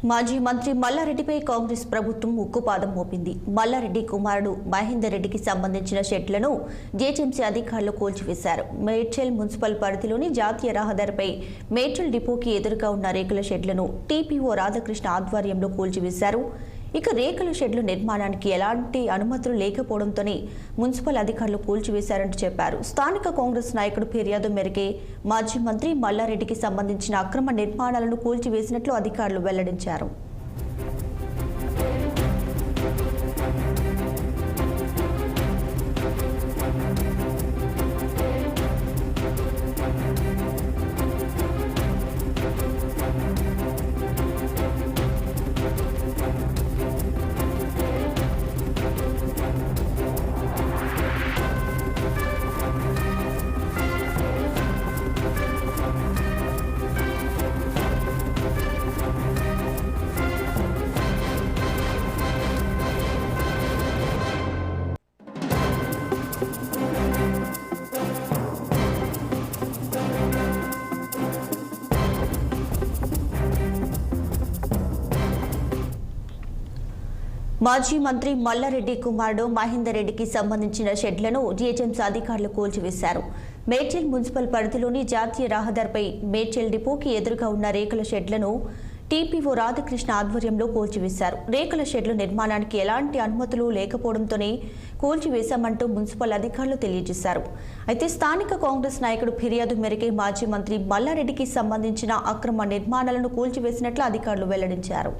మాజీ మంత్రి మల్లారెడ్డిపై కాంగ్రెస్ ప్రభుత్వం ఉక్కుపాదం మోపింది. మల్లారెడ్డి కుమారుడు మహేందర్ రెడ్డికి సంబంధించిన షెడ్లను జీహెచ్ఎంసీ అధికారులు కూల్చివేశారు. మేడ్చల్ మున్సిపల్ పరిధిలోని జాతీయ రహదారిపై మేడ్చల్ డిపోకి ఎదురుగా ఉన్న రేకుల షెడ్లను టీపీఓ రాధాకృష్ణ ఆధ్వర్యంలో కూల్చివేశారు. ఇక రేకుల షెడ్ల నిర్మాణానికి ఎలాంటి అనుమతులు లేకపోవడంతోనే మున్సిపల్ అధికారులు కూల్చివేశారంటూ చెప్పారు. స్థానిక కాంగ్రెస్ నాయకుడు ఫిర్యాదు మేరకే మాజీ మంత్రి మల్లారెడ్డికి సంబంధించిన అక్రమ నిర్మాణాలను కూల్చివేసినట్లు అధికారులు వెల్లడించారు. మాజీ మంత్రి మల్లారెడ్డి కుమారుడు మహేందర్ రెడ్డికి సంబంధించిన షెడ్లను జీహెచ్ఎంసీ అధికారులు కూల్చివేశారు. మేడ్చల్ మున్సిపల్ పరిధిలోని జాతీయ రహదారిపై మేడ్చల్ డిపోకి ఎదురుగా ఉన్న రేకుల షెడ్లను టీపీఓ రాధాకృష్ణ ఆధ్వర్యంలో కూల్చివేశారు. రేకుల షెడ్ల నిర్మాణానికి ఎలాంటి అనుమతులు లేకపోవడంతోనే కూల్చివేశామంటూ మున్సిపల్ అధికారులు తెలియజేశారు. అయితే స్థానిక కాంగ్రెస్ నాయకుడు ఫిర్యాదు మేరకే మాజీ మంత్రి మల్లారెడ్డికి సంబంధించిన అక్రమ నిర్మాణాలను కూల్చివేసినట్లు అధికారులు వెల్లడించారు.